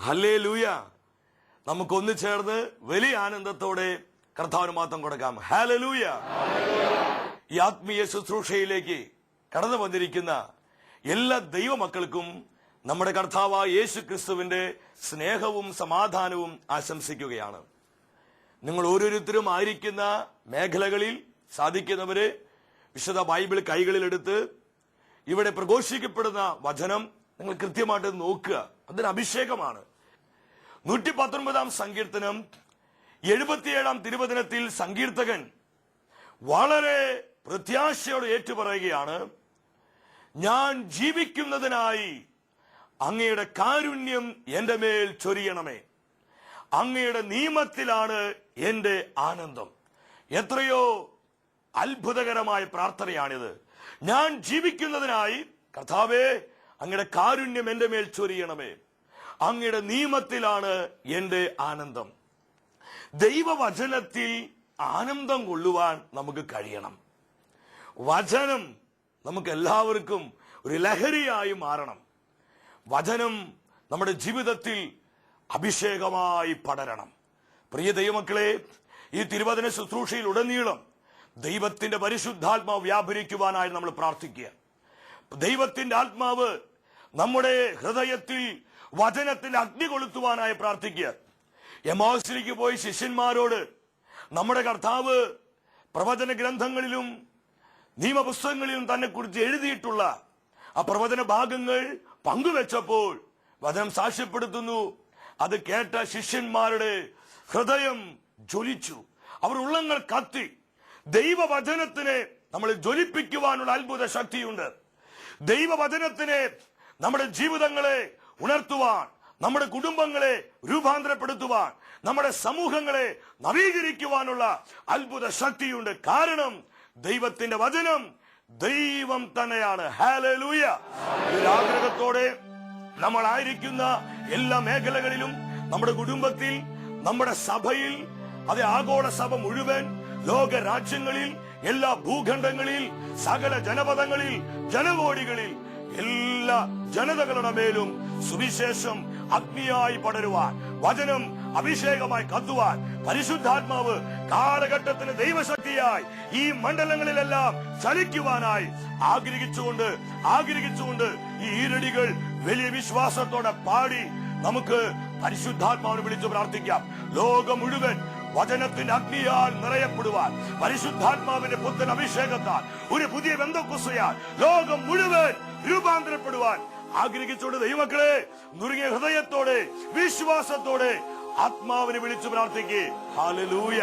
Hallelujah. നമുക്കൊന്നു ചേർന്ന് വലിയ ആനന്ദത്തോടെ കർത്താവിന് മാത്രം കൊടുക്കാം. ഹല്ലേലൂയ. ഈ ആത്മീയ ശുശ്രൂഷയിലേക്ക് കടന്നു വന്നിരിക്കുന്ന എല്ലാ ദൈവമക്കൾക്കും നമ്മുടെ കർത്താവായ യേശു ക്രിസ്തുവിന്റെ സ്നേഹവും സമാധാനവും ആശംസിക്കുകയാണ്. നിങ്ങൾ ഓരോരുത്തരും ആയിരിക്കുന്ന മേഖലകളിൽ സാധിക്കുന്നവര് വിശുദ്ധ ബൈബിൾ കൈകളിലെടുത്ത് ഇവിടെ പ്രഘോഷിക്കപ്പെടുന്ന വചനം നിങ്ങൾ കൃത്യമായിട്ട് നോക്കുക. അതിന് അഭിഷേകമാണ്. 119 സങ്കീർത്തനം 77 തിരുവചനത്തിൽ സങ്കീർത്തകൻ വളരെ പ്രത്യാശയോടെ ഏറ്റുപറയുകയാണ്, ഞാൻ ജീവിക്കുന്നതിനായി അങ്ങയുടെ കാരുണ്യം എന്റെ മേൽ ചൊരിയണമേ, അങ്ങയുടെ നിയമത്തിലാണ് എന്റെ ആനന്ദം. എത്രയോ അത്ഭുതകരമായ പ്രാർത്ഥനയാണിത്. ഞാൻ ജീവിക്കുന്നതിനായി കർത്താവേ അങ്ങയുടെ കാരുണ്യം എന്റെ മേൽ ചൊരിയണമേ, അങ്ങയുടെ നിയമത്തിലാണ് എന്റെ ആനന്ദം. ദൈവവചനത്തിൽ ആനന്ദം കൊള്ളുവാൻ നമുക്ക് കഴിയണം. വചനം നമുക്ക് എല്ലാവർക്കും ഒരു ലഹരിയായി മാറണം. വചനം നമ്മുടെ ജീവിതത്തിൽ അഭിഷേകമായി പടരണം. പ്രിയ ദൈവമക്കളെ, ഈ തിരുവചന ശുശ്രൂഷയിൽ ഉടനീളം ദൈവത്തിന്റെ പരിശുദ്ധാത്മാവ് വ്യാപരിക്കുവാനായി നമ്മൾ പ്രാർത്ഥിക്കുക. ദൈവത്തിന്റെ ആത്മാവ് നമ്മുടെ ഹൃദയത്തിൽ വചനത്തിന്റെ അഗ്നി കൊളുത്തുവാനായി പ്രാർത്ഥിക്കുക. എമൗസിലേക്ക് പോയി ശിഷ്യന്മാരോട് നമ്മുടെ കർത്താവ് പ്രവചന ഗ്രന്ഥങ്ങളിലും നിയമപുസ്തകങ്ങളിലും തന്നെ കുറിച്ച് എഴുതിയിട്ടുള്ള ആ പ്രവചന ഭാഗങ്ങൾ പങ്കുവെച്ചപ്പോൾ വചനം സാക്ഷ്യപ്പെടുത്തുന്നു, അത് കേട്ട ശിഷ്യന്മാരുടെ ഹൃദയം ജ്വലിച്ചു, അവർ ഉള്ളങ്ങൾ കത്തി. ദൈവവചനത്തിനെ നമ്മൾ ജ്വലിപ്പിക്കുവാനുള്ള അത്ഭുത ശക്തിയുണ്ട്. ദൈവവചനത്തിനെ നമ്മുടെ ജീവിതങ്ങളെ ഉണർത്തുവാൻ, നമ്മുടെ കുടുംബങ്ങളെ രൂപാന്തരപ്പെടുത്തുവാൻ, നമ്മുടെ സമൂഹങ്ങളെ നവീകരിക്കുവാനുള്ള അത്ഭുത ശക്തിയുണ്ട്. കാരണം ദൈവത്തിന്റെ വചനം ദൈവം തന്നെയാണ്. ഹല്ലേലൂയ. ഈ ആഗ്രഹത്തോടെ നമ്മളായിരിക്കുന്ന എല്ലാ മേഖലകളിലും, നമ്മുടെ കുടുംബത്തിൽ, നമ്മുടെ സഭയിൽ, അതേ ആഗോള സഭ മുഴുവൻ, ലോക രാജ്യങ്ങളിൽ, എല്ലാ ഭൂഖണ്ഡങ്ങളിൽ, സകല ജനപദങ്ങളിൽ, ജനകോടികളിൽ, എല്ലാ ജനതകളുടെ മേലും സുവിശേഷം അഗ്നിയായി പടരുവാൻ, വചനം അഭിഷേകമായി കത്തുവാൻ, പരിശുദ്ധാത്മാവ് കാലഘട്ടത്തിന് ദൈവശക്തിയായി ഈ മണ്ഡലങ്ങളിലെല്ലാം ചലിക്കുവാനായി ആഗ്രഹിച്ചുകൊണ്ട് ഈ ഈരടികൾ വലിയ വിശ്വാസത്തോടെ പാടി നമുക്ക് പരിശുദ്ധാത്മാവിനെ വിളിച്ചു പ്രാർത്ഥിക്കാം. ലോകം മുഴുവൻ വചനത്തിന്റെ അഗ്നിയാൽ നിറയപ്പെടുവാൻ, പരിശുദ്ധാത്മാവിന്റെ പുത്തൻ അഭിഷേകത്താൽ, ഒരു പുതിയ ബന്ധക്കുസയാൽ ലോകം മുഴുവൻ രൂപാന്തരപ്പെടുവാൻ ആഗ്രഹിച്ചുകൊണ്ട് ദൈവമക്കളെ നുറുങ്ങിയ ഹൃദയത്തോടെ വിശ്വാസത്തോടെ ആത്മാവിനെ വിളിച്ചു പ്രാർത്ഥിക്കേ. Hallelujah,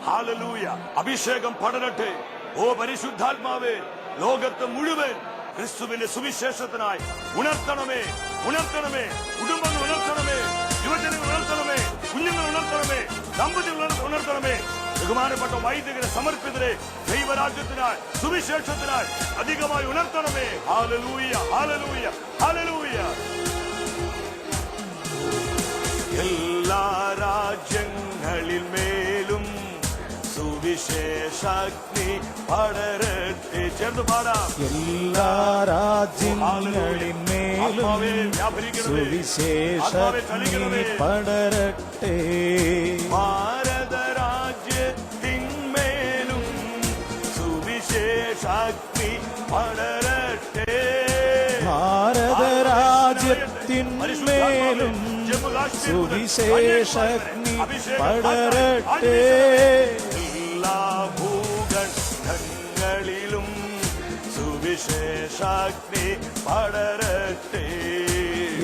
hallelujah. അഭിഷേകം പടരട്ടെ. ഓ പരിശുദ്ധാത്മാവേ, ലോകത്ത് മുഴുവൻ ക്രിസ്തുവിന്റെ സുവിശേഷത്തിനായി ഉണർത്തണമേ, ഉണർത്തണമേ. കുടുംബങ്ങൾ ഉണർത്തണമേ, യുവജനങ്ങൾ ഉണർത്തണമേ, കുഞ്ഞുങ്ങൾ ഉണർത്തണമേ, ദമ്പതികൾ ഉണർത്തണമേ. ബഹുമാനപ്പെട്ട വൈദികരെ, സമർപ്പിതരെ ദൈവരാജ്യത്തിനായി, സുവിശേഷത്തിനായി അധികമായി ഉണർത്തണമേ. Hallelujah, hallelujah, hallelujah. എല്ലാ രാജ്യങ്ങളിൽ മേലും സുവിശേഷാഗ്നി പടരട്ടെ. ചേർന്ന് പാടാം. എല്ലാ രാജ്യങ്ങളിൽ മേലും സുവിശേഷാഗ്നി പടരട്ടെ. ഭാരത രാജ്യത്തിന്മേലും സുവിശേഷാഗ്നി പടരട്ടെ. ഭാരത രാജ്യത്തിന്മേലും സുവിശേഷാഗ്നി പടരട്ടെ. എല്ലാ ഭൂഖണ്ഡങ്ങളിലും സുവിശേഷാഗ്നി പടരട്ടെ.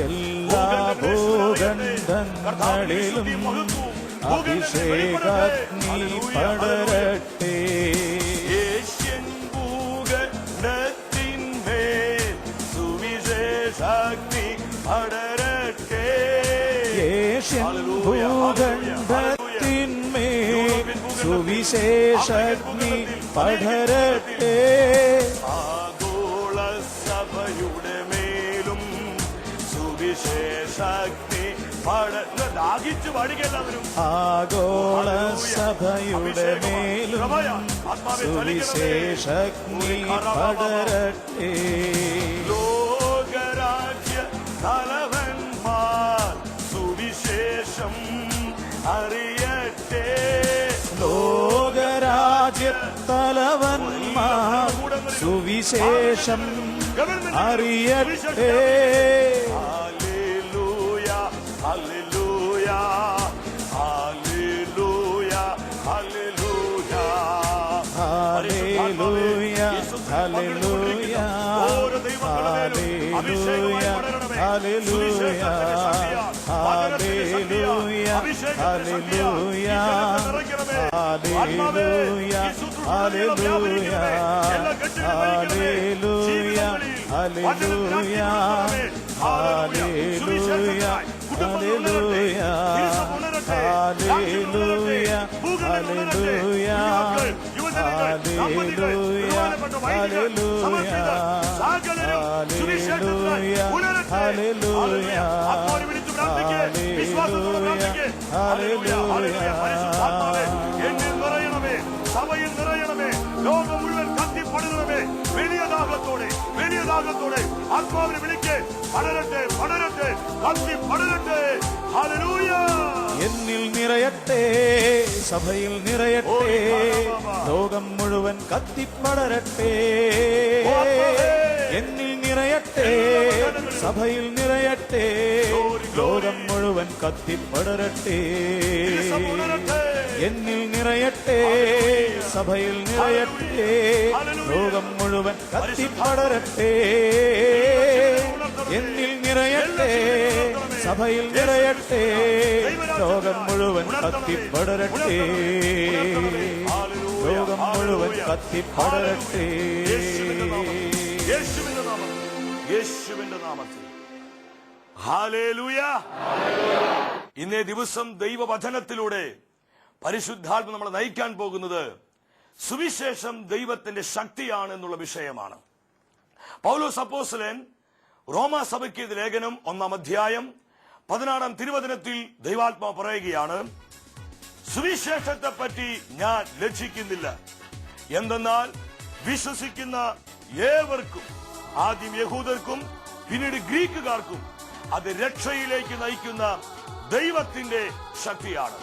എല്ലാ ഭൂഖണ്ഡങ്ങളിലും അഭിഷേകാഗ്നി പടരട്ടെ. ഏഷ്യൻ ഭൂഖണ്ഡത്തിന്മേൽ സുവിശേഷാഗ്നി പടരട്ടെ. ഏഷ്യൻ ഭൂഖണ്ഡത്തിന്മേൽ സുവിശേഷാഗ്നി പടരട്ടെ. ആഗോള സഭയുടെ മേലും സുവിശേഷാഗ്നി ദാഹിച്ചു പാടുകയെല്ലാവരും. ആഗോള സഭയുടെ മേലും സുവിശേഷാഗ്നി പടരട്ടെ. ലോകരാജ്യ തലവന്മാർ സുവിശേഷം അറിയട്ടെ. ലോകരാജ്യത്തലവന്മാർ സുവിശേഷം അറിയട്ടെ. Hallelujah hallelujah hallelujah hallelujah hallelujah hallelujah hallelujah hallelujah hallelujah hallelujah hallelujah hallelujah hallelujah hallelujah hallelujah hallelujah hallelujah hallelujah hallelujah സഭയിൽ നിറയണമേ, ലോകം മുഴുവൻ കത്തിപ്പടരണമേ. വലിയ ദാഹത്തോടെ ആത്മാവിനെ വിളിക്ക്. പടരട്ടെ പടരട്ടെ കത്തി പടരട്ടെ. ഹല്ലേലൂയ. എന്നിൽ നിറയട്ടെ, സഭയിൽ നിറയട്ടെ, ലോകം മുഴുവൻ കത്തിപ്പടരട്ടെ. എന്നിൽ നിറയട്ടെ, സഭയിൽ നിറയട്ടെ, ലോകം മുഴുവൻ കത്തിപ്പടരട്ടെ. എന്നിൽ നിറയട്ടെ, സഭയിൽ നിറയട്ടെ, ലോകം മുഴുവൻ കത്തിപ്പടരട്ടെ. എന്നിൽ നിറയട്ടെ, സഭയിൽ നിറയട്ടെ, ലോകം മുഴുവൻ കത്തിപ്പടരട്ടെ. ലോകം മുഴുവൻ കത്തിപ്പടരട്ടെ. യേശുവിന്റെ നാമത്തിൽ ഹല്ലേലൂയ. ഇന്നേ ദിവസം ദൈവവചനത്തിലൂടെ പരിശുദ്ധാത്മ നമ്മളെ നയിക്കാൻ പോകുന്നത് സുവിശേഷം ദൈവത്തിന്റെ ശക്തിയാണ് എന്നുള്ള വിഷയമാണ്. പൗലോസ് അപ്പോസ്തലൻ റോമാസഭയ്ക്ക് ലേഖനം 1-ാം അധ്യായം 16-ാം തിരുവചനത്തിൽ ദൈവാത്മാവ് പറയുകയാണ്, സുവിശേഷത്തെ പറ്റി ഞാൻ ലജ്ജിക്കുന്നില്ല. എന്തെന്നാൽ വിശ്വസിക്കുന്ന ഏവർക്കും, ആദ്യം യഹൂദർക്കും പിന്നീട് ഗ്രീക്കുകാർക്കും, അത് രക്ഷയിലേക്ക് നയിക്കുന്ന ദൈവത്തിന്റെ ശക്തിയാണ്.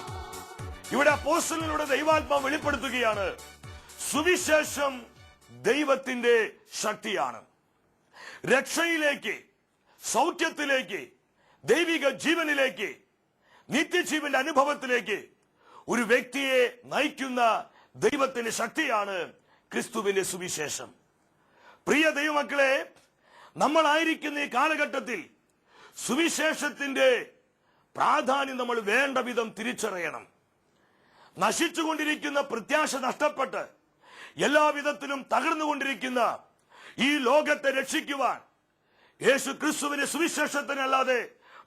ഇവിടെ അപ്പോസ്തലനിലൂടെ ദൈവാത്മാവ് വെളിപ്പെടുത്തുകയാണ്, സുവിശേഷം ദൈവത്തിന്റെ ശക്തിയാണ്. രക്ഷയിലേക്ക്, സൗഖ്യത്തിലേക്ക്, ദൈവിക ജീവനിലേക്ക്, നിത്യജീവന്റെ അനുഭവത്തിലേക്ക് ഒരു വ്യക്തിയെ നയിക്കുന്ന ദൈവത്തിന്റെ ശക്തിയാണ് ക്രിസ്തുവിന്റെ സുവിശേഷം. പ്രിയ ദൈവമക്കളെ, നമ്മളായിരിക്കുന്ന ഈ കാലഘട്ടത്തിൽ സുവിശേഷത്തിന്റെ പ്രാധാന്യം നമ്മൾ വേണ്ട വിധം തിരിച്ചറിയണം. നശിച്ചുകൊണ്ടിരിക്കുന്ന പ്രത്യാശ നഷ്ടപ്പെട്ട് എല്ലാവിധത്തിലും തകർന്നുകൊണ്ടിരിക്കുന്ന ഈ ലോകത്തെ രക്ഷിക്കുവാൻ യേശു ക്രിസ്തുവിന്റെ സുവിശേഷത്തിനല്ലാതെ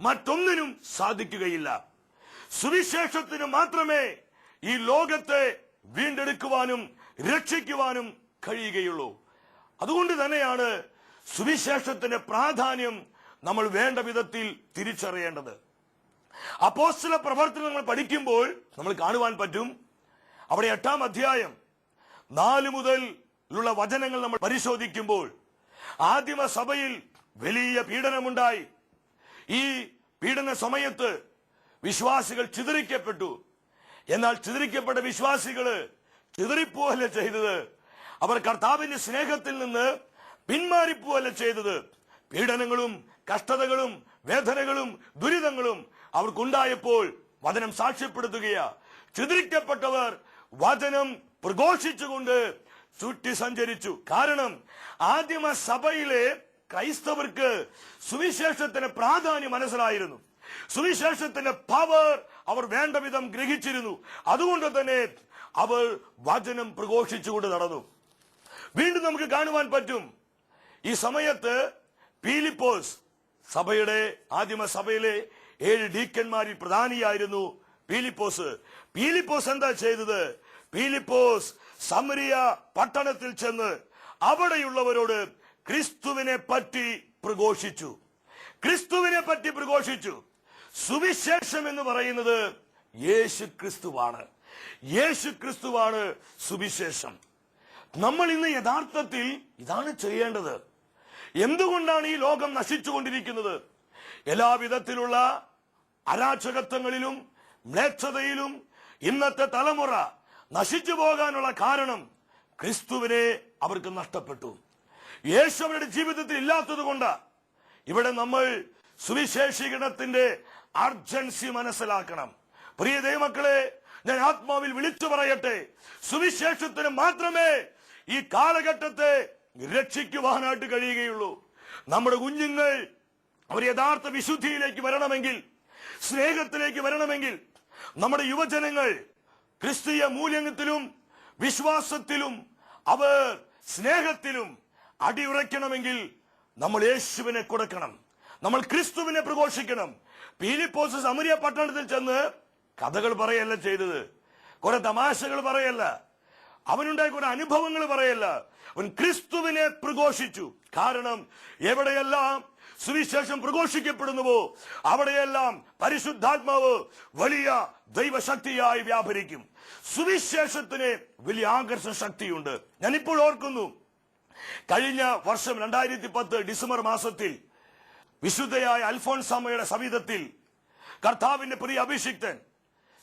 മറ്റൊന്നിനും സാധിക്കുകയില്ല. സുവിശേഷത്തിന് മാത്രമേ ഈ ലോകത്തെ വീണ്ടെടുക്കുവാനും രക്ഷിക്കുവാനും കഴിയുകയുള്ളൂ. അതുകൊണ്ട് തന്നെയാണ് സുവിശേഷത്തിന്റെ പ്രാധാന്യം നമ്മൾ വേണ്ട വിധത്തിൽ തിരിച്ചറിയേണ്ടത്. അപ്പോസ്തല പ്രവർത്തനങ്ങൾ പഠിക്കുമ്പോൾ നമ്മൾ കാണുവാൻ പറ്റും, അവിടെ 8-ാം അധ്യായം 4 മുതലുള്ള വചനങ്ങൾ നമ്മൾ പരിശോധിക്കുമ്പോൾ ആദിമ സഭയിൽ വലിയ പീഡനമുണ്ടായി. ഈ പീഡന സമയത്ത് വിശ്വാസികൾ ചിതറിക്കപ്പെട്ടു. എന്നാൽ ചിതറിക്കപ്പെട്ട വിശ്വാസികള് ചിതറിപ്പോവല്ല ചെയ്തത്, അവർ കർത്താവിന്റെ സ്നേഹത്തിൽ നിന്ന് പിന്മാറിപ്പോവല്ല ചെയ്തത്. പീഡനങ്ങളും കഷ്ടതകളും വേദനകളും ദുരിതങ്ങളും അവർക്കുണ്ടായപ്പോൾ വചനം സാക്ഷ്യപ്പെടുത്തുകയാ. ചിതറിക്കപ്പെട്ടവർ വചനം പ്രഘോഷിച്ചുകൊണ്ട് ചുറ്റി സഞ്ചരിച്ചു. കാരണം ആദിമ സഭയിലെ ക്രൈസ്തവർക്ക് സുവിശേഷത്തിന് പ്രാധാന്യം മനസ്സിലായിരുന്നു. സുവിശേഷത്തിന്റെ പവർ അവർ വേണ്ട വിധം ഗ്രഹിച്ചിരുന്നു. അതുകൊണ്ട് തന്നെ അവർ വചനം പ്രഘോഷിച്ചുകൊണ്ട് നടന്നു. വീണ്ടും നമുക്ക് കാണുവാൻ പറ്റും, ഈ സമയത്ത് പീലിപ്പോസ്, സഭയുടെ ആദിമ സഭയിലെ 7 ഡീക്കന്മാരിൽ പ്രധാനിയായിരുന്നു പീലിപ്പോസ്. പീലിപ്പോസ് എന്താ ചെയ്തത്? പീലിപ്പോസ് സമരിയ പട്ടണത്തിൽ ചെന്ന് അവിടെയുള്ളവരോട് ക്രിസ്തുവിനെ പറ്റി പ്രഘോഷിച്ചു. ക്രിസ്തുവിനെ പറ്റി പ്രഘോഷിച്ചു. സുവിശേഷം എന്ന് പറയുന്നത് യേശു ക്രിസ്തുവാണ്. യേശു ക്രിസ്തുവാണ് സുവിശേഷം. നമ്മൾ ഇന്ന് യഥാർത്ഥത്തിൽ ഇതാണ് ചെയ്യേണ്ടത്. എന്തുകൊണ്ടാണ് ഈ ലോകം നശിച്ചുകൊണ്ടിരിക്കുന്നത്? എല്ലാവിധത്തിലുള്ള അരാജകത്വങ്ങളിലും മ്ലേച്ഛതയിലും ഇന്നത്തെ തലമുറ നശിച്ചു പോകാനുള്ള കാരണം ക്രിസ്തുവിനെ അവർക്ക് നഷ്ടപ്പെട്ടു. യേശു അവരുടെ ജീവിതത്തിൽ ഇല്ലാത്തത് കൊണ്ട് ഇവിടെ നമ്മൾ സുവിശേഷീകരണത്തിന്റെ അർജൻസി മനസ്സിലാക്കണം. പ്രിയ ദൈവമക്കളെ, ഞാൻ ആത്മാവിൽ വിളിച്ചു പറയട്ടെ, സുവിശേഷത്തിന് മാത്രമേ ഈ കാലഘട്ടത്തെ രക്ഷിക്കുവാനായിട്ട് കഴിയുകയുള്ളൂ. നമ്മുടെ കുഞ്ഞുങ്ങൾ അവർ യഥാർത്ഥ വിശുദ്ധിയിലേക്ക് വരണമെങ്കിൽ, സ്നേഹത്തിലേക്ക് വരണമെങ്കിൽ, നമ്മുടെ യുവജനങ്ങൾ ക്രിസ്തീയ മൂല്യത്തിലും വിശ്വാസത്തിലും അവർ സ്നേഹത്തിലും അടിയുറയ്ക്കണമെങ്കിൽ നമ്മൾ യേശുവിനെ കൊടുക്കണം, നമ്മൾ ക്രിസ്തുവിനെ പ്രഘോഷിക്കണം. പീലിപ്പോസ് സമരിയ പട്ടണത്തിൽ ചെന്ന് കഥകൾ പറയല്ല ചെയ്തത്, കുറെ തമാശകൾ പറയല്ല, അവനുണ്ടായ കുറെ അനുഭവങ്ങൾ പറയല്ല. അവൻ ക്രിസ്തുവിനെ പ്രഘോഷിച്ചു. കാരണം എവിടെയെല്ലാം സുവിശേഷം പ്രഘോഷിക്കപ്പെടുന്നുവോ അവിടെയെല്ലാം പരിശുദ്ധാത്മാവ് വലിയ ദൈവശക്തിയായി വ്യാപരിക്കും. സുവിശേഷത്തിന് വലിയ ആകർഷണ ശക്തിയുണ്ട്. ഞാനിപ്പോൾ ഓർക്കുന്നു, കഴിഞ്ഞ വർഷം 2010 ഡിസംബർ മാസത്തിൽ വിശുദ്ധയായ അൽഫോൻസാമയുടെ സവിധത്തിൽ കർത്താവിന്റെ പ്രിയ അഭിഷിക്തൻ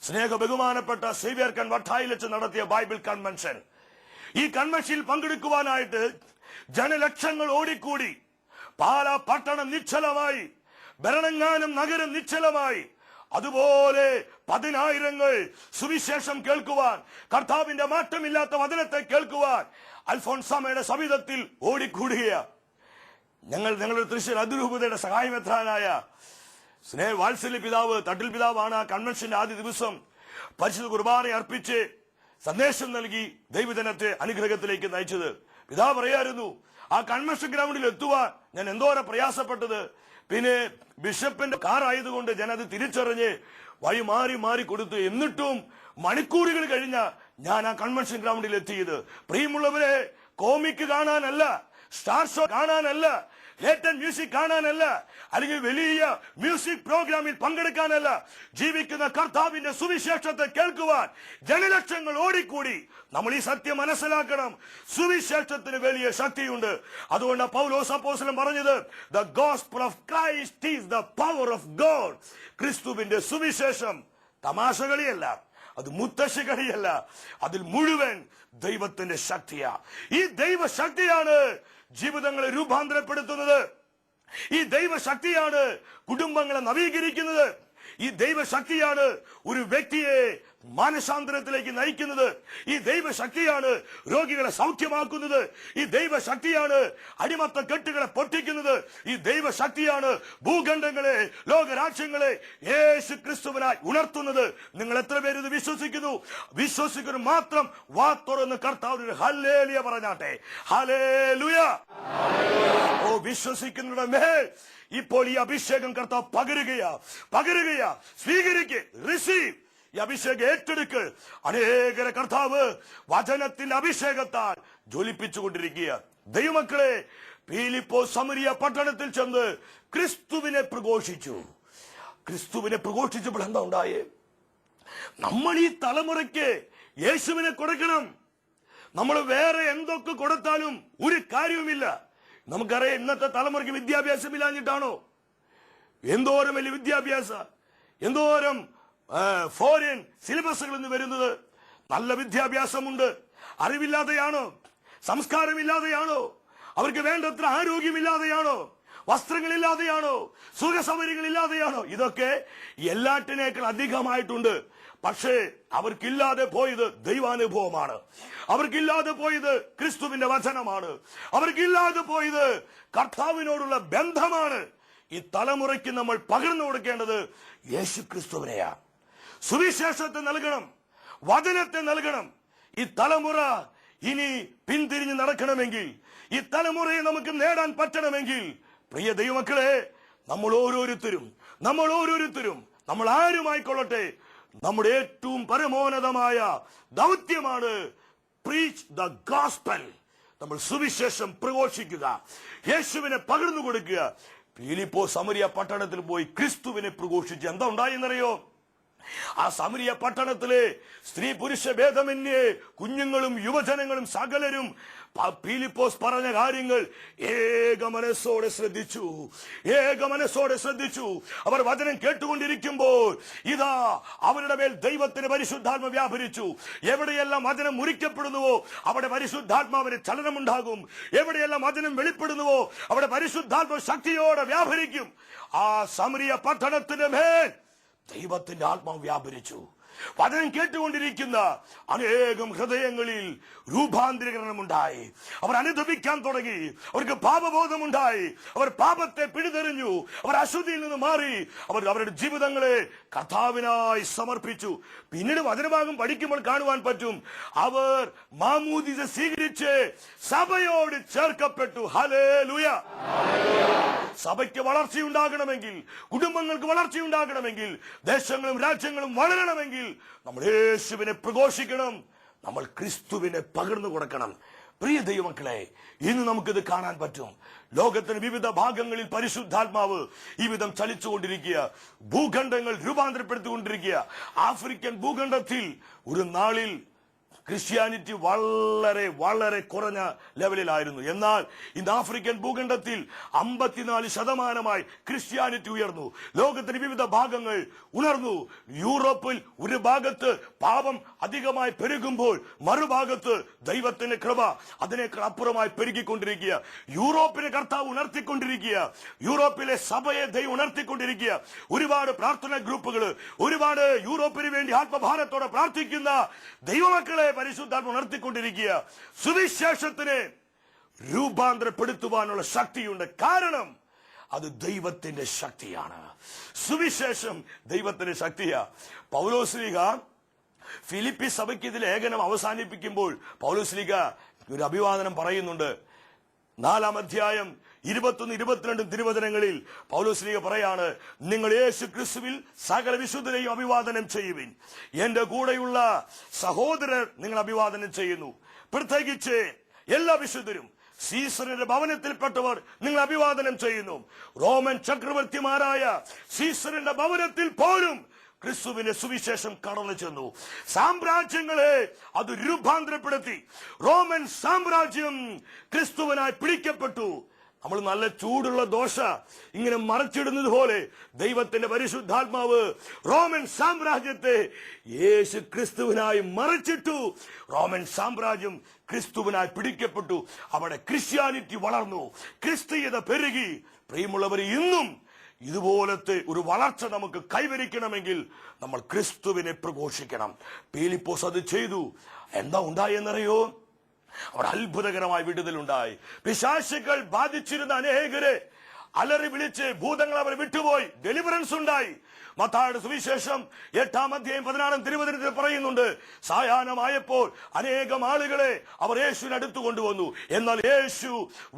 സ്നേഹ ബഹുമാനപ്പെട്ട സേവ്യർ കൺ വട്ടായിൽ വെച്ച് നടത്തിയ ബൈബിൾ കൺവെൻഷൻ. ഈ കൺവെൻഷനിൽ പങ്കെടുക്കുവാനായിട്ട് ജനലക്ഷങ്ങൾ ഓടിക്കൂടി. പാലാ പട്ടണം നിശ്ചലമായി, ഭരണങ്ങാനം നഗരം നിശ്ചലമായി. അതുപോലെ 10,000 സുവിശേഷം കേൾക്കുവാൻ, കർത്താവിന്റെ മാറ്റമില്ലാത്ത വചനത്തെ കേൾക്കുവാൻ അൽഫോൻസാമയുടെ സവിധത്തിൽ ഓടിക്കൂടുകയാണ്. ഞങ്ങളുടെ തൃശ്ശൂർ അതിരൂപതയുടെ സഹായമെത്രാനായ വാത്സല്യ പിതാവ്, തട്ടിൽ പിതാവാണ് ആ കൺവെൻഷന്റെ ആദ്യ ദിവസം പരിശുദ്ധ കുർബാന അർപ്പിച്ച് സന്ദേശം നൽകി ദൈവജനത്തെ അനുഗ്രഹത്തിലേക്ക് നയിച്ചത്. പിതാവ് പറയായിരുന്നു, ആ കൺവെൻഷൻ ഗ്രൗണ്ടിൽ എത്തുവാൻ ഞാൻ എന്തോരം പ്രയാസപ്പെട്ടത്. പിന്നെ ബിഷപ്പിന്റെ കാർ ആയതുകൊണ്ട് ഞാൻ അത് തിരിച്ചറിഞ്ഞ് വഴി മാറി കൊടുത്തു. എന്നിട്ടും മണിക്കൂറുകൾ കഴിഞ്ഞ ഞാൻ ആ കൺവെൻഷൻ ഗ്രൗണ്ടിൽ എത്തിയത്. പ്രിയമുള്ളവരെ, കോമിക്ക് കാണാനല്ല, സ്റ്റാർ ഷോ കാണാനല്ല, ലേറ്റൻ മ്യൂസിക് കാണാനല്ല, അല്ലെങ്കിൽ വലിയ മ്യൂസിക് പ്രോഗ്രാമിൽ പങ്കെടുക്കാനല്ല, ജീവിക്കുന്ന കർത്താവിന്റെ സുവിശേഷത്തെ കേൾക്കുവാൻ ജനലക്ഷങ്ങൾ ഓടിക്കൂടി. നമ്മൾ ഈ സത്യം മനസ്സിലാക്കണം, സുവിശേഷത്തിന് വലിയ ശക്തിയുണ്ട്. അതുകൊണ്ട് പൗലോസ് അപ്പോസ്തലൻ പറഞ്ഞത്, the gospel of Christ is the power of God. ക്രിസ്തുവിന്റെ സുവിശേഷം തമാശകളിയല്ല, അത് മുത്തശ്ശികളിയല്ല, അതിൽ മുഴുവൻ ദൈവത്തിന്റെ ശക്തിയാ. ഈ ദൈവശക്തിയാണ് ജീവിതങ്ങളെ രൂപാന്തരപ്പെടുത്തുന്നത്. ഈ ദൈവശക്തിയാണ് കുടുംബങ്ങളെ നവീകരിക്കുന്നത്. ഈ ദൈവശക്തിയാണ് ഒരു വ്യക്തിയെ മാനസാന്തരത്തിലേക്ക് നയിക്കുന്നത്. ഈ ദൈവശക്തിയാണ് രോഗികളെ സൗഖ്യമാക്കുന്നത്. ഈ ദൈവശക്തിയാണ് അടിമത്ത കെട്ടുകളെ പൊട്ടിക്കുന്നത്. ഈ ദൈവശക്തിയാണ് ഭൂഖണ്ഡങ്ങളെ, ലോകരാജ്യങ്ങളെ യേശു ക്രിസ്തുവിനായി ഉണർത്തുന്നത്. നിങ്ങൾ എത്ര പേര് ഇത് വിശ്വസിക്കുന്നു? വിശ്വസിക്കുന്നു മാത്രം വാ തുറന്ന് കർത്താവിന് ഹല്ലേലൂയ പറഞ്ഞാട്ടെ. ഹല്ലേലൂയ. ഓ, വിശ്വസിക്കുന്നവരുടെ മേൽ ഇപ്പോൾ ഈ അഭിഷേകം കർത്താവ് പകരുകയാ. സ്വീകരിക്ക്, റിസീവ്. ഈ അഭിഷേകം ഏറ്റെടുക്ക്. അനേകരെ കർത്താവ് വചനത്തിന്റെ അഭിഷേകത്താൽ ജ്വലിപ്പിച്ചുകൊണ്ടിരിക്കുക. ദൈവമക്കളെ, പീലിപ്പോസ് സമരിയ പട്ടണത്തിൽ ചെന്ന് ക്രിസ്തുവിനെ പ്രഘോഷിച്ചു. ക്രിസ്തുവിനെ പ്രഘോഷിച്ചപ്പോൾ എന്താ ഉണ്ടായേ? നമ്മൾ ഈ തലമുറയ്ക്ക് യേശുവിനെ കൊടുക്കണം. നമ്മൾ വേറെ എന്തൊക്കെ കൊടുത്താലും ഒരു കാര്യവുമില്ല. നമുക്കറിയാം, ഇന്നത്തെ തലമുറയ്ക്ക് വിദ്യാഭ്യാസം ഇല്ലാഞ്ഞിട്ടാണോ? എന്തോരം വലിയ വിദ്യാഭ്യാസ, എന്തോരം ഫോറിൻ സിലബസുകൾ ഇന്ന് വരുന്നത്. നല്ല വിദ്യാഭ്യാസമുണ്ട്, അറിവില്ലാതെയാണോ? സംസ്കാരമില്ലാതെയാണോ? അവർക്ക് വേണ്ടത്ര ആരോഗ്യമില്ലാതെയാണോ? വസ്ത്രങ്ങളില്ലാതെയാണോ? സുഖസൗകര്യങ്ങളില്ലാതെയാണോ? ഇതൊക്കെ എല്ലാറ്റിനേക്കാൾ അധികമായിട്ടുണ്ട്. പക്ഷേ അവർക്കില്ലാതെ പോയത് ദൈവാനുഭവമാണ്. അവർക്കില്ലാതെ പോയത് ക്രിസ്തുവിന്റെ വചനമാണ്. അവർക്കില്ലാതെ പോയത് കർത്താവിനോടുള്ള ബന്ധമാണ്. ഈ തലമുറയ്ക്ക് നമ്മൾ പകർന്നു കൊടുക്കേണ്ടത് യേശു ക്രിസ്തുവിനെയാ. സുവിശേഷത്തെ നൽകണം, വചനത്തെ നൽകണം. ഈ തലമുറ ഇനി പിന്തിരിഞ്ഞ് നടക്കണമെങ്കിൽ, ഈ തലമുറയെ നമുക്ക് നേടാൻ പറ്റണമെങ്കിൽ, പ്രിയ ദൈവമക്കളെ, നമ്മൾ ഓരോരുത്തരും നമ്മൾ ആരുമായിക്കൊള്ളട്ടെ, നമ്മുടെ ഏറ്റവും പരമോന്നതമായ ദൗത്യമാണ് പ്രീച്ച് ദ ഗോസ്പൽ. നമ്മൾ സുവിശേഷം പ്രഘോഷിക്കുക, യേശുവിനെ പകർന്നു കൊടുക്കുക. പീലിപ്പോസ് സമരിയ പട്ടണത്തിൽ പോയി ക്രിസ്തുവിനെ പ്രഘോഷിച്ച് എന്താ ഉണ്ടായെന്നറിയോ? ആ സമരിയ പട്ടണത്തിലെ സ്ത്രീ പുരുഷ ഭേദമന്യേ കുഞ്ഞുങ്ങളും യുവജനങ്ങളും സകലരും ഫിലിപ്പോസ് പറഞ്ഞ കാര്യങ്ങൾ ഏക മനസ്സോടെ ശ്രദ്ധിച്ചു. അവർ വചനം കേട്ടുകൊണ്ടിരിക്കുമ്പോൾ ഇതാ അവരുടെ മേൽ ദൈവത്തിന് പരിശുദ്ധാത്മ വ്യാപരിച്ചു. എവിടെയെല്ലാം വചനം മുറിക്കപ്പെടുന്നുവോ അവിടെ പരിശുദ്ധാത്മാവിന് ചലനമുണ്ടാകും. എവിടെയെല്ലാം വചനം വെളിപ്പെടുന്നുവോ അവിടെ പരിശുദ്ധാത്മ ശക്തിയോടെ വ്യാപരിക്കും. ആ സമരിയ പട്ടണത്തിന് മേൽ ദൈവത്തിന്റെ ആത്മാവ് വ്യാപരിച്ചു. വചനം കേട്ടുകൊണ്ടിരിക്കുന്ന അനേകം ഹൃദയങ്ങളിൽ രൂപാന്തരീകരണമുണ്ടായി. അവർ അനുഭവിക്കാൻ തുടങ്ങി. അവർക്ക് പാപബോധമുണ്ടായി. അവർ പാപത്തെ പിടിതെറിഞ്ഞു. അവർ അശുദ്ധിയിൽ നിന്ന് മാറി. അവർ അവരുടെ ജീവിതങ്ങളെ കർത്താവിനായി സമർപ്പിച്ചു. പിന്നീട് വചനഭാഗം പഠിക്കുമ്പോൾ കാണുവാൻ പറ്റും, അവർ മാമോദീസ സ്വീകരിച്ച് സഭയോട് ചേർക്കപ്പെട്ടു. ഹല്ലേലൂയ. സഭയ്ക്ക് വളർച്ചയുണ്ടാകണമെങ്കിൽ, കുടുംബങ്ങൾക്ക് വളർച്ചയുണ്ടാകണമെങ്കിൽ, ദേശങ്ങളും രാജ്യങ്ങളും വളരണമെങ്കിൽ നമ്മൾ യേശുവിനെ പ്രഘോഷിക്കണം. നമ്മൾ ക്രിസ്തുവിനെ പകർന്നു കൊടുക്കണം. പ്രിയ ദൈവമക്കളെ, ഇന്ന് നമുക്കിത് കാണാൻ പറ്റും. ലോകത്തിന് വിവിധ ഭാഗങ്ങളിൽ പരിശുദ്ധാത്മാവ് ഈ വിധം ചലിച്ചുകൊണ്ടിരിക്കുക. ഭൂഖണ്ഡങ്ങൾ രൂപാന്തരപ്പെടുത്തിക്കൊണ്ടിരിക്കുക. ആഫ്രിക്കൻ ഭൂഖണ്ഡത്തിൽ ഒരു നാളിൽ ക്രിസ്ത്യാനിറ്റി വളരെ വളരെ കുറഞ്ഞ ലെവലിലായിരുന്നു. എന്നാൽ ഇന്ന് ആഫ്രിക്കൻ ഭൂഖണ്ഡത്തിൽ 54% ക്രിസ്ത്യാനിറ്റി ഉയർന്നു. ലോകത്തിന്റെ വിവിധ ഭാഗങ്ങൾ ഉണർന്നു. യൂറോപ്പിൽ ഒരു ഭാഗത്ത് പാപം അധികമായി പെരുകുമ്പോൾ മറുഭാഗത്ത് ദൈവത്തിന്റെ കൃപ അതിനേക്കാൾ അപ്പുറമായി പെരുകിക്കൊണ്ടിരിക്കുക. യൂറോപ്പിനെ കർത്താവ് ഉണർത്തിക്കൊണ്ടിരിക്കുക. യൂറോപ്പിലെ സഭയെ ദൈവം ഉണർത്തിക്കൊണ്ടിരിക്കുക. ഒരുപാട് പ്രാർത്ഥനാ ഗ്രൂപ്പുകൾ, ഒരുപാട് യൂറോപ്പിന് വേണ്ടി ആത്മഭാരത്തോടെ പ്രാർത്ഥിക്കുന്ന ദൈവമക്കളെ പരിശുദ്ധാത്മ ഉണർത്തിക്കൊണ്ടിരിക്കുക. സുവിശേഷത്തിനെ രൂപാന്തരപ്പെടുത്തുവാനുള്ള ശക്തിയുണ്ട്. കാരണം അത് ദൈവത്തിന്റെ ശക്തിയാണ്. സുവിശേഷം ദൈവത്തിന്റെ ശക്തിയാ. പൗലോസ്ലീഹ ഫിലിപ്പി സഭയ്ക്ക് ഇതിൽ ലേഖനം അവസാനിപ്പിക്കുമ്പോൾ പൗലോസ്ലീഹ ഒരു അഭിവാദനം പറയുന്നുണ്ട്. 4-ാം അധ്യായം 21-22 തിരുവചനങ്ങളിൽ പൗലോസ്ലീഹ പറയാണ്, നിങ്ങൾ യേശു ക്രിസ്തുവിൽ സകല വിശുദ്ധരെയും അഭിവാദനം ചെയ്യുവിൻ. എന്റെ കൂടെയുള്ള സഹോദരർ നിങ്ങൾ അഭിവാദനം ചെയ്യുന്നു. പ്രത്യേകിച്ച് എല്ലാ വിശുദ്ധരും സീസറിന്റെ ഭവനത്തിൽപ്പെട്ടവർ നിങ്ങൾ അഭിവാദനം ചെയ്യുന്നു. റോമൻ ചക്രവർത്തിമാരായ സീസറിന്റെ ഭവനത്തിൽ പോലും ക്രിസ്തുവിന്റെ സുവിശേഷം കടന്നു ചെന്നു. സാമ്രാജ്യങ്ങളെ അത് രൂപാന്തരപ്പെടുത്തി. റോമൻ സാമ്രാജ്യം ക്രിസ്തുവിനായി പിടിക്കപ്പെട്ടു. നമ്മൾ നല്ല ചൂടുള്ള ദോശ ഇങ്ങനെ മറച്ചിടുന്നത് പോലെ ദൈവത്തിന്റെ പരിശുദ്ധാത്മാവ് റോമൻ സാമ്രാജ്യത്തെ യേശു ക്രിസ്തുവിനായി മറച്ചിട്ടു. റോമൻ സാമ്രാജ്യം ക്രിസ്തുവിനായി പിടിക്കപ്പെട്ടു. അവിടെ ക്രിസ്ത്യാനിറ്റി വളർന്നു, ക്രിസ്തീയത പെരുകി. പ്രിയമുള്ളവർ, ഇന്നും ഇതുപോലത്തെ ഒരു വളർച്ച നമുക്ക് കൈവരിക്കണമെങ്കിൽ നമ്മൾ ക്രിസ്തുവിനെ പ്രഘോഷിക്കണം. ഫിലിപ്പോസ് അത് ചെയ്തു. എന്താ ഉണ്ടായെന്നറിയോ? അവിടെ അത്ഭുതകരമായ വിടുതലുണ്ടായി. പിശാചുക്കൾ ബാധിച്ചിരുന്ന അനേകരെ അലറി വിളിച്ച് ഭൂതങ്ങൾ അവർ വിട്ടുപോയി. ഡെലിവറൻസ് ഉണ്ടായി. മത്തായിയുടെ സുവിശേഷം 8-ാം അധ്യായം 16-ാം തിരുവചനത്തിൽ പറയുന്നുണ്ട്, സായാഹ്നമായപ്പോൾ അനേകം ആളുകളെ അവർ യേശുവിന് അടുത്ത് കൊണ്ടുവന്നു. എന്നാൽ യേശു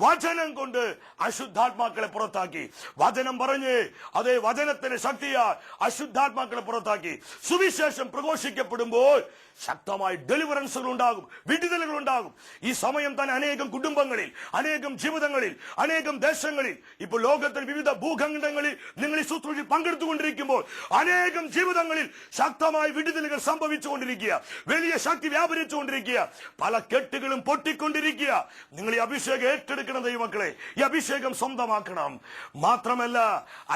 വചനം കൊണ്ട് അശുദ്ധാത്മാക്കളെ പുറത്താക്കി. വചനം പറഞ്ഞ് അതേ വചനത്തിന്റെ ശക്തിയാൽ അശുദ്ധാത്മാക്കളെ പുറത്താക്കി. സുവിശേഷം പ്രഘോഷിക്കപ്പെടുമ്പോൾ ശക്തമായ ഡെലിവറൻസുകൾ ഉണ്ടാകും, വിടുതലുകൾ ഉണ്ടാകും. ഈ സമയം തന്നെ അനേകം കുടുംബങ്ങളിൽ, അനേകം ജീവിതങ്ങളിൽ, അനേകം ദേശങ്ങളിൽ, ഇപ്പോൾ ലോകത്തിൽ വിവിധ ഭൂഖണ്ഡങ്ങളിൽ നിങ്ങൾ ഈ ശുശ്രൂഷയിൽ പങ്കെടുത്തുകൊണ്ടിരിക്കുമ്പോൾ അനേകം ജീവിതങ്ങളിൽ ശക്തമായ വിടുതലുകൾ സംഭവിച്ചുകൊണ്ടിരിക്കുക. വലിയ ശക്തി വ്യാപരിച്ചുകൊണ്ടിരിക്കുക. പല കെട്ടുകളും പൊട്ടിക്കൊണ്ടിരിക്കുക. നിങ്ങൾ ഈ അഭിഷേകം ഏറ്റെടുക്കണം ദൈവമക്കളെ. ഈ അഭിഷേകം സ്വന്തമാക്കണം. മാത്രമല്ല,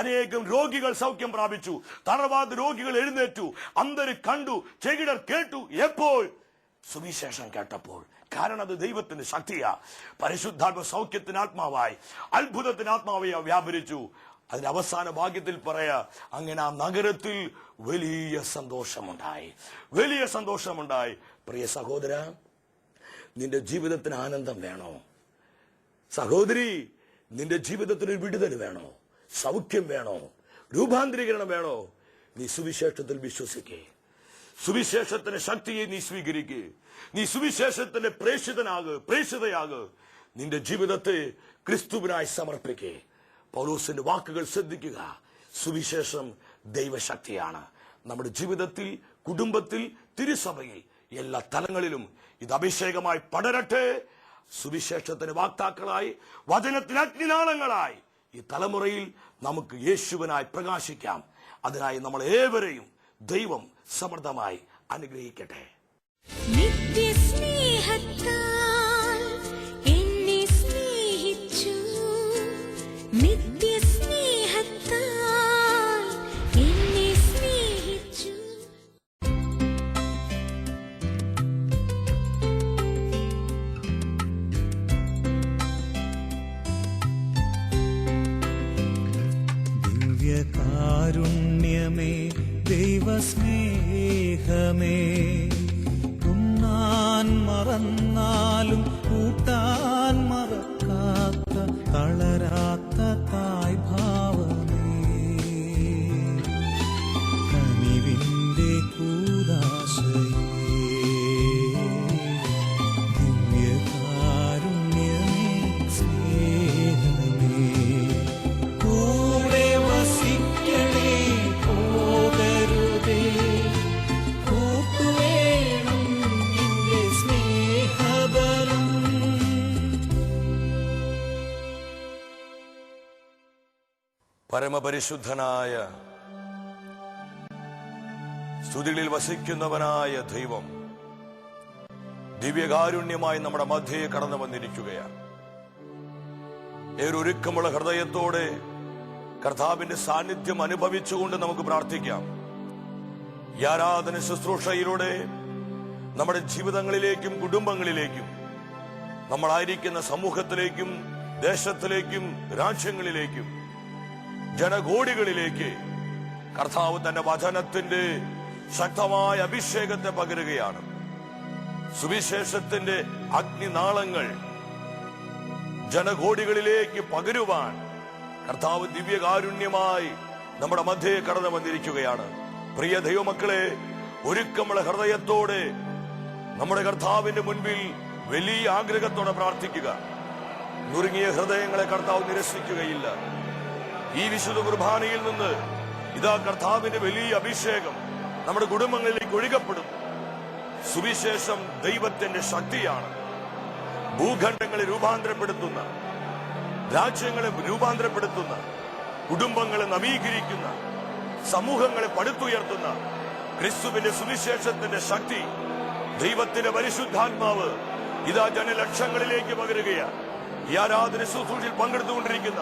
അനേകം രോഗികൾ സൗഖ്യം പ്രാപിച്ചു. തളർവാദ രോഗികൾ എഴുന്നേറ്റു. അന്ധര് കണ്ടു, ചെകിടർ കേട്ടു. എപ്പോൾ? സുവിശേഷം കേട്ടപ്പോൾ. കാരണം അത് ദൈവത്തിന്റെ ശക്തിയാ. പരിശുദ്ധാത്മ സൗഖ്യത്തിന് ആത്മാവായി, അത്ഭുതത്തിന് ആത്മാവായി വ്യാപരിച്ചു. അതിന്റെ അവസാന ഭാഗ്യത്തിൽ പറയാ, അങ്ങനെ ആ നഗരത്തിൽ വലിയ സന്തോഷമുണ്ടായി, വലിയ സന്തോഷമുണ്ടായി. പ്രിയ സഹോദര, നിന്റെ ജീവിതത്തിന് ആനന്ദം വേണോ? സഹോദരി, നിന്റെ ജീവിതത്തിന് ഒരു വിടുതൽ വേണോ? സൗഖ്യം വേണോ? രൂപാന്തരീകരണം വേണോ? നീ സുവിശേഷത്തിൽ വിശ്വസിക്കേ. സുവിശേഷത്തിന്റെ ശക്തിയെ നീ സ്വീകരിക്കേ. നീ സുവിശേഷത്തിന്റെ പ്രേക്ഷിതയാക്. നിന്റെ ജീവിതത്തെ ക്രിസ്തുവിനായി സമർപ്പിക്കേ. പൗലോസിന്റെ വാക്കുകൾ ശ്രദ്ധിക്കുക. സുവിശേഷം ദൈവശക്തിയാണ്. നമ്മുടെ ജീവിതത്തിൽ, കുടുംബത്തിൽ, തിരുസഭയിൽ, എല്ലാ തലങ്ങളിലും ഇത് അഭിഷേകമായി പടരട്ടെ. സുവിശേഷത്തിന് വാക്താക്കളായി, വചനത്തിന് അഗ്നിനാളങ്ങളായി ഈ തലമുറയിൽ നമുക്ക് യേശുവിനായി പ്രകാശിക്കാം. അതിനായി നമ്മൾ ഏവരെയും ദൈവം സമൃദ്ധമായി അനുഗ്രഹിക്കട്ടെ. നിത്യസ്നേഹത്താൽ എന്നെ സ്നേഹിച്ചു, നിത്യസ്നേഹത്താൽ എന്നെ സ്നേഹിച്ചു. ദിവ്യകാരുണ്യമേ, ദൈവസ്നേഹമേ, ഉണ്ണാൻ മറന്നാലും കൂട്ടാൻ മറക്കാത്ത തളരാത്ത തായ് ഭാവമേ, കനിവിന്റെ കൂദാശയേ, ദിവ്യകാരുണ്യമേ, സ്നേഹമേ, കൂടെ വസിക്കണേ, പോകരുതേ, കൂട്ടുവേണം നിന്റെ സ്നേഹബലം. പരമപരിശുദ്ധനായ സ്തുതികളിൽ വസിക്കുന്നവനായ ദൈവം ദിവ്യകാരുണ്യമായി നമ്മുടെ മധ്യയെ കടന്നു വന്നിരിക്കുകയാണ്. ഏറൊരുക്കമുള്ള ഹൃദയത്തോടെ കർത്താവിന്റെ സാന്നിധ്യം അനുഭവിച്ചുകൊണ്ട് നമുക്ക് പ്രാർത്ഥിക്കാം. ഈ ആരാധന ശുശ്രൂഷയിലൂടെ നമ്മുടെ ജീവിതങ്ങളിലേക്കും കുടുംബങ്ങളിലേക്കും നമ്മളായിരിക്കുന്ന സമൂഹത്തിലേക്കും ദേശത്തിലേക്കും രാജ്യങ്ങളിലേക്കും ജനകോടികളിലേക്ക് കർത്താവ് തന്റെ വചനത്തിന്റെ ശക്തമായ അഭിഷേകത്തെ പകരുകയാണ്. സുവിശേഷത്തിന്റെ അഗ്നിനാളങ്ങൾ ജനകോടികളിലേക്ക് പകരുവാൻ കർത്താവ് ദിവ്യകാരുണ്യമായി നമ്മുടെ മധ്യയെ കടന്നു വന്നിരിക്കുകയാണ്. പ്രിയ ദൈവമക്കളെ, ഒരുക്കമുള്ള ഹൃദയത്തോടെ നമ്മുടെ കർത്താവിന്റെ മുൻപിൽ വലിയ ആഗ്രഹത്തോടെ പ്രാർത്ഥിക്കുക. നുറുങ്ങിയ ഹൃദയങ്ങളെ കർത്താവ് നിരസിക്കുകയില്ല. ഈ വിശുദ്ധ കുർബാനയിൽ നിന്ന് ഇതാ കർത്താവിന്റെ വലിയ അഭിഷേകം നമ്മുടെ കുടുംബങ്ങളിലേക്ക് ഒഴുകപ്പെടും. സുവിശേഷം ദൈവത്തിന്റെ ശക്തിയാണ്. ഭൂഖണ്ഡങ്ങളെ രൂപാന്തരപ്പെടുത്തുന്ന, രാജ്യങ്ങളെ രൂപാന്തരപ്പെടുത്തുന്ന, കുടുംബങ്ങളെ നവീകരിക്കുന്ന, സമൂഹങ്ങളെ പടുത്തുയർത്തുന്ന ക്രിസ്തുവിന്റെ സുവിശേഷത്തിന്റെ ശക്തി, ദൈവത്തിന്റെ പരിശുദ്ധാത്മാവ് ഇതാ ജനലക്ഷങ്ങളിലേക്ക് പകരുകയാണ്. ഈ ആരാധന ശുശ്രൂഷയിൽ പങ്കെടുത്തുകൊണ്ടിരിക്കുന്ന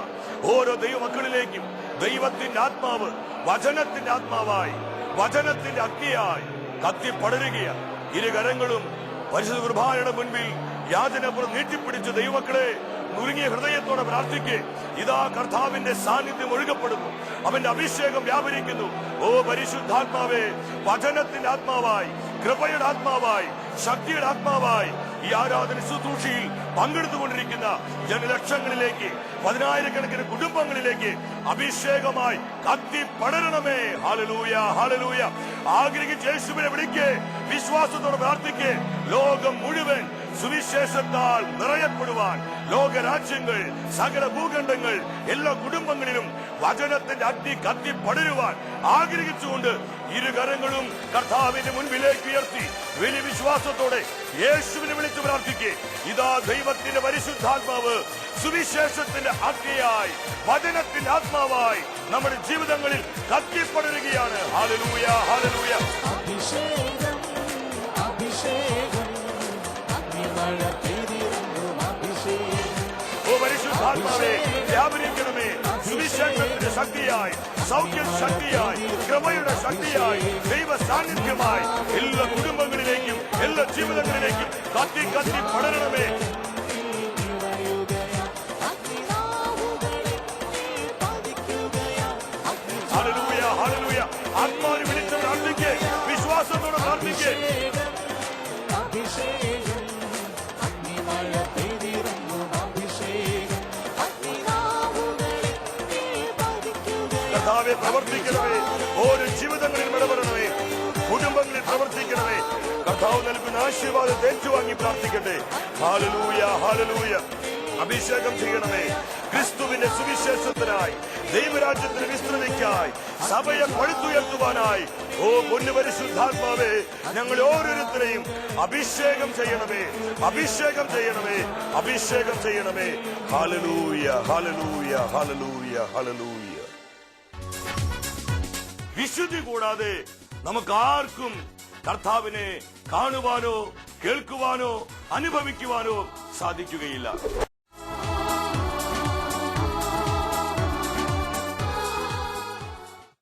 ഓരോ ദൈവമക്കളിലേക്കും ദൈവത്തിന്റെ ആത്മാവ് വചനത്തിന്റെ ആത്മാവായി, വചനത്തിന്റെ അഗ്നിയായി കത്തിപ്പടരുകയാണ്. ഇരുകരങ്ങളും പരിശുദ്ധ കുർബാനയുടെ മുൻപിൽ യാചനപ്പുറം നീട്ടിപ്പിടിച്ച ദൈവമക്കളെ, നുറുങ്ങിയ ഹൃദയത്തോടെ പ്രാർത്ഥിക്ക്. ഇതാ കർത്താവിന്റെ സാന്നിധ്യം ഒഴുകപ്പെടുന്നു, അവന്റെ അഭിഷേകം വ്യാപരിക്കുന്നു. ഓ പരിശുദ്ധാത്മാവേ, വചനത്തിന്റെ ആത്മാവായി, കൃപയുടെ ആത്മാവായി, ശക്തിയുടെ ആത്മാവായി ഈ ആരാധന ശുശ്രൂഷയിൽ പങ്കെടുത്തുകൊണ്ടിരിക്കുന്ന ജനലക്ഷങ്ങളിലേക്ക്, പതിനായിരക്കണക്കിന് കുടുംബങ്ങളിലേക്ക് അഭിഷേകമായി കത്തി പടരണമേ. Hallelujah, hallelujah. ആഗ്രഹിച്ച് യേശുവിനെ വിളിക്ക്, വിശ്വാസത്തോടെ പ്രാർത്ഥിക്ക്. ലോകം മുഴുവൻ സുവിശേഷത്താൽ നിറയപ്പെടുവാൻ ലോകരാജ്യങ്ങൾ, സകല ഭൂഖണ്ഡങ്ങൾ, എല്ലാ കുടുംബങ്ങളിലും വചനത്തിന്റെ അഗ്നി കത്തി പടരുവാൻ ആഗ്രഹിച്ചുകൊണ്ട് ഇരുകരങ്ങളും കർത്താവിന്റെ മുൻപിലേക്ക് ഉയർത്തി വലിയ വിശ്വാസത്തോടെ യേശുവിനെ വിളിച്ച് പ്രാർത്ഥിക്കേ. ഇതാ ദൈവത്തിന്റെ പരിശുദ്ധാത്മാവ് സുവിശേഷത്തിന്റെ അഗ്നിയായി, വചനത്തിന്റെ ആത്മാവായി നമ്മുടെ ജീവിതങ്ങളിൽ കത്തിപ്പടരുകയാണ്. Hallelujah, hallelujah. അഭിഷേകം, അഭിഷേകം, അഗ്നിമഴ പെയ്തിറങ്ങും അഭിഷേകം. ഓ പരിശുദ്ധാത്മാവേ, വ്യാപരിക്കണമേ. സുവിശേഷത്തിന്റെ ശക്തിയായി, സൗഖ്യ ശക്തിയായി, കൃപയുടെ ശക്തിയായി, ദൈവ സാന്നിധ്യമായി എല്ലാ കുടുംബങ്ങളിലേക്കും എല്ലാ ജീവിതങ്ങളിലേക്കും കത്തി കത്തി പടരണമേ. Hallelujah, hallelujah. ആത്മാവിനെ വിളിച്ച് പ്രാർത്ഥിക്കേ, വിശ്വാസത്തോടെ പ്രാർത്ഥിക്കേ. അഭിഷേകം, അഗ്നിമഴ പെയ്തിറങ്ങും അഭിഷേകം. കർത്താവേ, പ്രവർത്തിക്കണമേ. ഓരോ ജീവിതങ്ങളിൽ ഇടപെടണമേ, കുടുംബങ്ങളിൽ പ്രവർത്തിക്കണമേ. കർത്താവ് നൽകുന്ന ആശീർവാദം ഏറ്റുവാങ്ങി പ്രാർത്ഥിക്കട്ടെ. Hallelujah, hallelujah. അഭിഷേകം ചെയ്യണമേ. ക്രിസ്തുവിന്റെ സുവിശേഷത്തിനായി, ദൈവരാജ്യത്തിന്റെ വിസ്തൃതിക്കായി, സഭയെ പടുത്തുയർത്തുവാനായി ഓ പൊന്നു പരിശുദ്ധാത്മാവേ, ഞങ്ങൾ ഓരോരുത്തരെയും അഭിഷേകം ചെയ്യണമേ, അഭിഷേകം ചെയ്യണമേ, അഭിഷേകം ചെയ്യണമേ. Hallelujah, hallelujah, hallelujah, hallelujah. വിശുദ്ധി കൂടാതെ നമുക്ക് ആർക്കും കർത്താവിനെ കാണുവാനോ കേൾക്കുവാനോ അനുഭവിക്കുവാനോ സാധിക്കുകയില്ല.